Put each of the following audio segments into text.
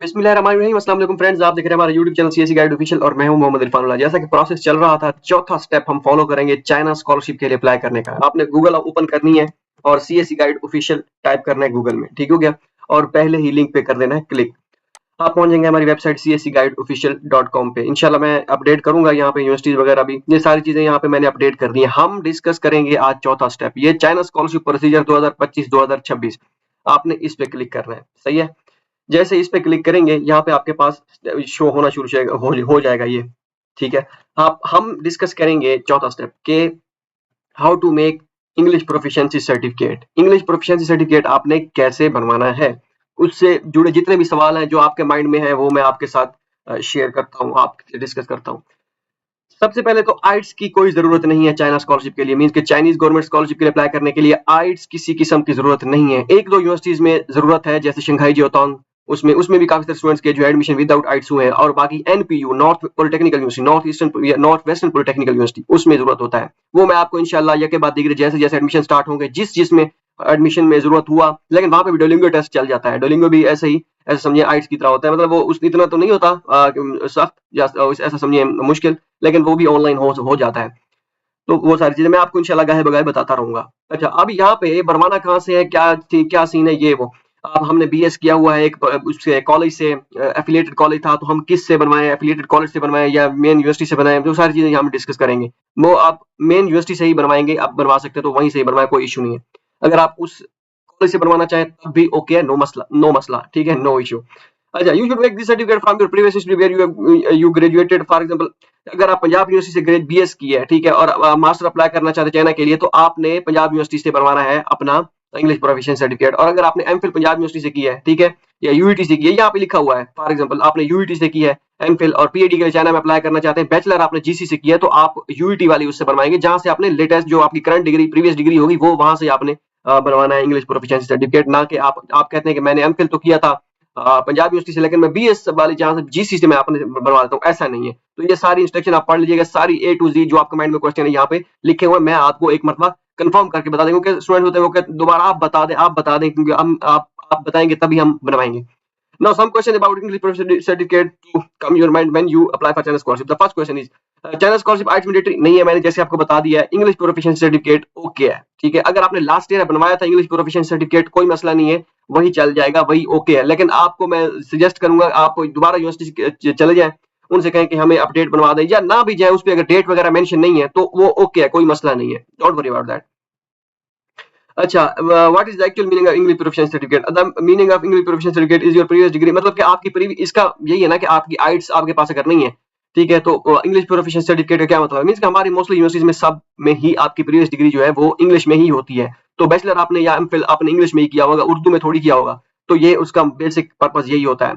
बिस्मिल्लाहिर्रहमानिर्रहीम, अस्सलाम वालेकुम फ्रेंड्स, आप देख रहे हैं हमारा YouTube channel CSE guide official और मैं हूं मोहम्मद इरफानुल्लाह। जैसा कि प्रोसेस चल रहा था, चौथा स्टेप हम फॉलो करेंगे चाइना स्कॉलरशिप के लिए अप्लाई करने का। आपने गूगल ओपन करनी है और सीएसई गाइड ऑफिशियल टाइप करना है गूगल में, ठीक हो गया। और पहले ही लिंक पे कर देना है क्लिक। आप पहुंच जाएंगे हमारी वेबसाइट cscguideofficial.com पे। इंशाल्लाह मैं अपडेट करूंगा यहाँ पे यूनिवर्सिटीज वगैरह भी, ये सारी चीजें यहाँ पे मैंने अपडेट कर दी है। हम डिस्कस करेंगे आज चौथा स्टेप, ये चाइना स्कॉलरशिप प्रोसीजर 2025-2026। आपने इस पे क्लिक करना है, सही है। जैसे इस पे क्लिक करेंगे यहाँ पे आपके पास शो होना शुरू हो जाएगा ये, ठीक है। आप हम डिस्कस करेंगे चौथा स्टेप के how to make English proficiency certificate. English proficiency certificate आपने कैसे बनवाना है, उससे जुड़े जितने भी सवाल हैं जो आपके माइंड में है वो मैं आपके साथ शेयर करता हूँ, आपसे डिस्कस करता हूँ। सबसे पहले तो आइट्स की कोई जरूरत नहीं है चाइना स्कॉलरशिप के लिए, मींस कि चाइनीज गवर्नमेंट स्कॉलरशिप के लिए अप्लाई करने के लिए आइट्स किसी किस्म की जरूरत नहीं है। एक दो यूनिवर्सिटीज में जरूरत है, जैसे शंघाई जियोतांग, उसमें भी काफी सारे स्टूडेंट्स के जो एडमिशन विदाउट आइट्स हुए हैं। और बाकी NPU, north polytechnical university, north eastern या नॉर्थ वेस्टर्न पॉलिटेक्निकल यूनिवर्सिटी, उसमें जरूरत होता है। वो मैं आपको इंशाल्लाह ये के बाद दिख रही, जैसे जैसे एडमिशन स्टार्ट होंगे, जिसमें एडमिशन में जरूरत हुआ, लेकिन वहां पे भी डोलिंगो टेस्ट चल जाता है। डोलिंगो भी ऐसे ही, ऐसा समझिए आइट्स की तरह होता है, मतलब वो उस इतना तो नहीं होता सख्त या ऐसा समझिए मुश्किल, लेकिन वो भी ऑनलाइन हो जाता है। तो वो सारी चीजें मैं आपको इंशाल्लाह गाहे बगाए बताता रहूंगा। अच्छा, अब यहाँ पे बनवाना कहाँ से है, क्या सीन है, ये वो। अब हमने बीएस किया हुआ है एक उससे कॉलेज से, एफिलिएटेड कॉलेज था, तो हम किस से बनवाएं, एफिलिएटेड कॉलेज से बनवाएं या मेन यूनिवर्सिटी से बनाएं, जो सारी चीजें यहाँ हम डिस्कस करेंगे। वो आप मेन यूनिवर्सिटी से ही बनवाएंगे, आप बनवा सकते हैं तो वहीं से ही बनवाएं, कोई इशू नहीं है। अगर आप उस कॉलेज से बनवाना चाहें तब भी ओके है, नो मसला, ठीक है, नो इशू। अच्छा, you should make this certificate from your previous history where you graduated, for example अगर आप पंजाब यूनिवर्सिटी से बीएस की है, ठीक है, और मास्टर अप्लाई करना चाहते हैं चाइना के लिए, तो आपने पंजाब यूनिवर्सिटी से बनवाना है अपना इंग्लिश प्रोफिशिएंसी सर्टिफिकेट। और अगर आपने एमफिल पंजाब यूनिवर्सिटी से की है, ठीक है, या यूईटी से की है, यहाँ पे लिखा हुआ है फॉर एग्जांपल आपने यूईटी से की है एमफिल, और पीएचडी के लिए चाइना में अप्लाई करना चाहते हैं, बैचलर आपने जीसी से किया है, तो आप यूईटी वाली उससे बनवाएंगे, जहां से आपने लेटेस्ट जो आपकी करंट डिग्री प्रीवियस डिग्री होगी वो वहां से आपने बनवाना है इंग्लिश प्रोफिशिएंसी सर्टिफिकेट। ना कि आप कहते हैं कि मैंने एमफिल तो किया था पंजाब यूनिवर्सिटी से, लेकिन मैं बीएस वाली जहां से जीसी से मैं आपने बनवा देता हूँ, ऐसा नहीं है। तो ये सारी इंस्ट्रक्शन आप पढ़ लीजिएगा, सारी ए टू जी जो आपके माइंड में क्वेश्चन है यहाँ पे लिखे हुए, मैं आपको एक मरतबा कंफर्म करके बता देंगे, क्योंकि स्टूडेंट होते हैं वो कहते दोबारा आप बता दें, क्योंकि हम आप बताएंगे तभी हम बनवाएंगे। Now, some question about English proficiency certificate to come your mind when you apply for China scholarship. The first question is China scholarship IELTS mandatory नहीं है, मैंने जैसे आपको बता दिया है। इंग्लिश प्रोफिशिएंसी सर्टिफिकेट ओके है, ठीक है। अगर आपने लास्ट ईयर बनवाया था इंग्लिश प्रोफिशिएंसी सर्टिफिकेट, कोई मसला नहीं है, वही चल जाएगा, वही ओके है। लेकिन आपको मैं सजेस्ट करूंगा आप दोबारा यूनिवर्सिटी चले जाएं, उनसे कहें कि हमें अपडेट बनवा दें, या ना भी जाए उस पर अगर डेट वगैरह मेंशन नहीं है तो वो ओके है, कोई मसला नहीं है, डोंट वरी अबाउट दैट। अच्छा, what is the actual meaning of English proficiency certificate? The meaning of English proficiency certificate is your previous degree, मतलब कि आपकी प्रीवियस, इसका यही है ना कि आपकी आइट्स आपके पास अगर नहीं है, ठीक है, तो इंग्लिश प्रोफिशिएंसी सर्टिफिकेट का क्या मतलब है, मींस कि हमारी मोस्टली यूनिवर्सिटीज में सब में ही आपकी प्रीवियस डिग्री जो है वो इंग्लिश में ही होती है। तो बैचलर आपने या एमफिल आपने इंग्लिश में ही किया होगा, उर्दू में थोड़ी किया होगा। तो ये उसका बेसिक पर्पस यही होता है।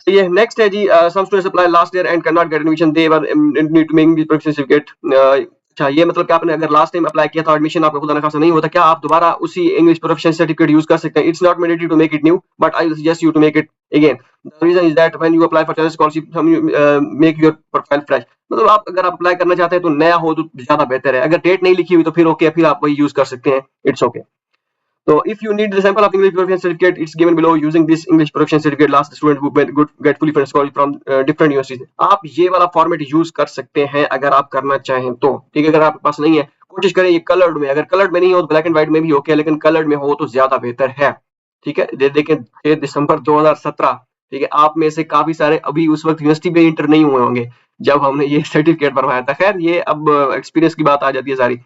तो ये नेक्स्ट है जी, some students apply last year and can not get admission, they were need to make English proficiency certificate. अच्छा, ये मतलब कि आपने अगर लास्ट टाइम अप्लाई किया था एडमिशन आपका खुदा ना खासा नहीं होता, क्या आप दोबारा उसी इंग्लिश प्रोफिशिएंसी सर्टिफिकेट यूज कर सकते हैं? It's not mandatory to make it new, but I will suggest you to make it again. The reason is that when you apply for Chinese scholarship make your profile fresh, मतलब आप अगर आप apply करना चाहते हैं तो नया हो तो ज्यादा बेहतर है। अगर डेट नहीं लिखी हुई तो फिर ओके, फिर आप वही यूज कर सकते हैं, it's okay. So if you need the sample of English proficiency certificate, it's given below. Using this English proficiency certificate, last student who get fully funded scholarship from different universities. आप ये वाला format use कर सकते हैं अगर आप करना चाहें तो, ठीक है। अगर आपके पास नहीं है, कोशिश करें ये कलर्ड में, अगर कलर्ड में नहीं हो तो ब्लैक एंड व्हाइट में भी ओके, लेकिन कलर्ड में हो तो ज्यादा बेहतर है, ठीक है। देखें 6 दिसंबर 2017, ठीक है, आप में से काफी सारे अभी उस वक्त यूनिवर्सिटी में इंटर नहीं हुए होंगे जब हमने ये सर्टिफिकेट बनवाया था। खैर ये अब एक्सपीरियंस की बात आ जाती है सारी,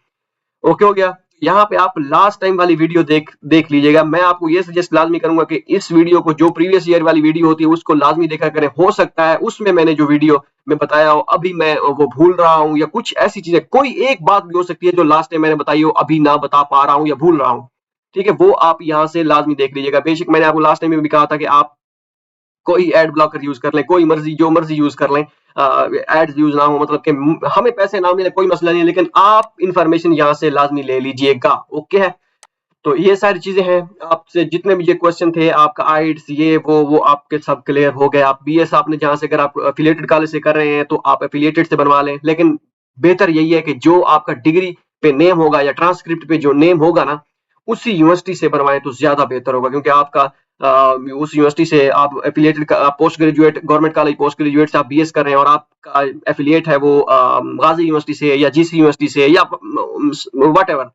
ओके हो गया। यहाँ पे आप लास्ट टाइम वाली वीडियो देख लीजिएगा। मैं आपको ये सजेस्ट लाजमी करूंगा कि इस वीडियो को, जो प्रीवियस ईयर वाली वीडियो होती है उसको लाजमी देखा करें। हो सकता है उसमें मैंने जो वीडियो में बताया हो अभी मैं वो भूल रहा हूँ, या कुछ ऐसी चीजें, कोई एक बात भी हो सकती है जो लास्ट टाइम मैंने बताई हो अभी ना बता पा रहा हूँ या भूल रहा हूँ, ठीक है, वो आप यहाँ से लाजमी देख लीजिएगा। बेशक मैंने आपको लास्ट टाइम में भी कहा था कि आप कोई एड ब्लॉकर यूज कर लें, कोई मर्जी जो मर्जी यूज कर लें, एड्स यूज ना हो, मतलब कि हमें पैसे ना मिले कोई मसला नहीं है, लेकिन आप इंफॉर्मेशन यहाँ से लाजमी ले लीजिएगा, ओके है। तो ये सारी चीजें हैं, आपसे जितने भी ये क्वेश्चन थे, आपका आइट्स ये वो आपके सब क्लियर हो गए। आप बीएस आपने जहां से, अगर आप एफिलिएटेड कॉलेज से कर रहे हैं तो आप एफिलिएटेड से बनवा लें, लेकिन बेहतर यही है कि जो आपका डिग्री पे नेम होगा या ट्रांसक्रिप्ट पे जो नेम होगा ना, उसी यूनिवर्सिटी से बनवाएं तो ज्यादा बेहतर होगा, क्योंकि आपका उस यूनिवर्सिटी से आप affiliated post graduate government college post graduate से आप बीएस कर रहे हैं और आपका एफिलिएट है वो गाजी यूनिवर्सिटी से या जीसी यूनिवर्सिटी से या वट एवर,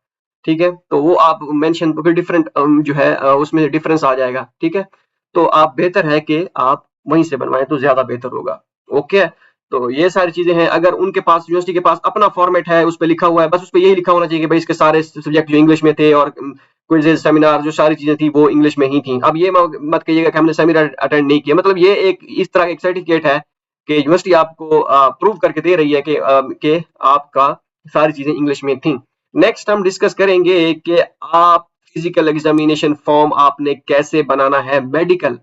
ठीक है, तो वो आप मेंशन फिर डिफरेंट जो है उसमें डिफरेंस आ जाएगा, ठीक है, तो आप बेहतर है कि आप वहीं से बनवाएं तो ज्यादा बेहतर होगा। ओके, तो ये सारी चीजें हैं। अगर उनके पास यूनिवर्सिटी के पास अपना फॉर्मेट है, उस पर लिखा हुआ है, बस उस पर यही लिखा होना चाहिए कि भाई इसके सारे सब्जेक्ट जो इंग्लिश में थे और क्विज़ेज़ सेमिनार जो सारी चीजें थी वो इंग्लिश में ही थी। अब ये मत कहिएगा कि हमने सेमिनार अटेंड नहीं किया, मतलब ये एक इस तरह का एक सर्टिफिकेट है कि यूनिवर्सिटी आपको प्रूव करके दे रही है कि आपका सारी चीजें इंग्लिश में थी। नेक्स्ट हम डिस्कस करेंगे कि आप फिजिकल एग्जामिनेशन फॉर्म आपने कैसे बनाना है मेडिकल,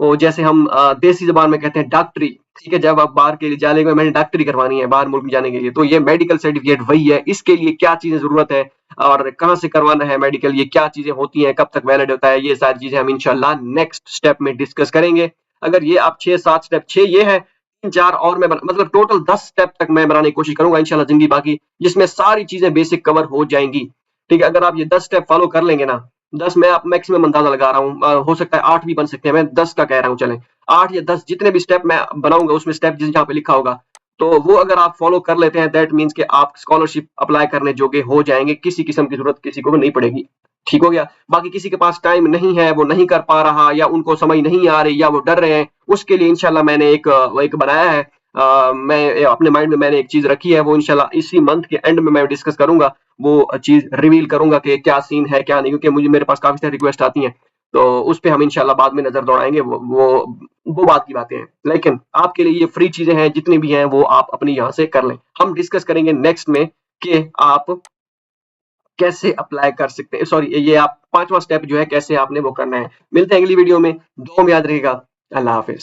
वो जैसे हम देसी ज़बान में कहते हैं डॉक्टरी, ठीक है? जब आप बाहर के लिए जाने में मैंने डॉक्टरी करवानी है बाहर मुल्क में जाने के लिए, तो ये मेडिकल सर्टिफिकेट वही है। इसके लिए क्या चीज़ें ज़रूरत है और कहाँ से करवाना है मेडिकल, ये क्या चीज़ें होती हैं, कब तक वैलिड होता है, ये सारी चीज़ें हम इंशाल्लाह नेक्स्ट स्टेप में डिस्कस करेंगे। अगर ये आप 6-7 स्टेप 6 ये है, 3-4 और मैं मतलब टोटल 10 स्टेप तक मैं बनाने की कोशिश करूँगा इंशाल्लाह ज़िंदगी बाकी, जिसमें सारी चीज़ें बेसिक कवर हो जाएँगी। ठीक है? अगर आप ये 10 स्टेप फॉलो कर लेंगे ना, 10 मैं आप मैक्सिमम अंदाजा लगा रहा हूँ, हो सकता है 8 भी बन सकते हैं, मैं 10 का कह रहा हूँ चलें। 8 या 10 जितने भी स्टेप मैं बनाऊंगा उसमें स्टेप जिस जहाँ पे लिखा होगा, तो वो अगर आप फॉलो कर लेते हैं दैट मीन्स कि आप स्कॉलरशिप अप्लाई करने जोगे हो जाएंगे, किसी किस्म की जरूरत किसी को भी नहीं पड़ेगी। ठीक हो गया। बाकी किसी के पास टाइम नहीं है, वो नहीं कर पा रहा या उनको समझ नहीं आ रही या वो डर रहे हैं, उसके लिए इंशाल्लाह मैंने एक बनाया है। मैं अपने माइंड में मैंने एक चीज रखी है, वो इंशाल्लाह इसी मंथ के एंड में मैं डिस्कस करूंगा, वो चीज रिवील करूंगा कि क्या सीन है क्या नहीं, क्योंकि मुझे मेरे पास काफी सारी रिक्वेस्ट आती हैं, तो उस पे हम इंशाल्लाह बाद में नजर दौड़ाएंगे। वो बात की बातें हैं, लेकिन आपके लिए ये फ्री चीजें हैं, जितनी भी हैं वो आप अपनी यहाँ से कर लें। हम डिस्कस करेंगे नेक्स्ट में कि आप कैसे अप्लाई कर सकते हैं, सॉरी ये आप 5वां स्टेप जो है कैसे आपने वो करना है। मिलते हैं अगली वीडियो में, दुआ में याद रखिएगा। अल्लाह हाफिज।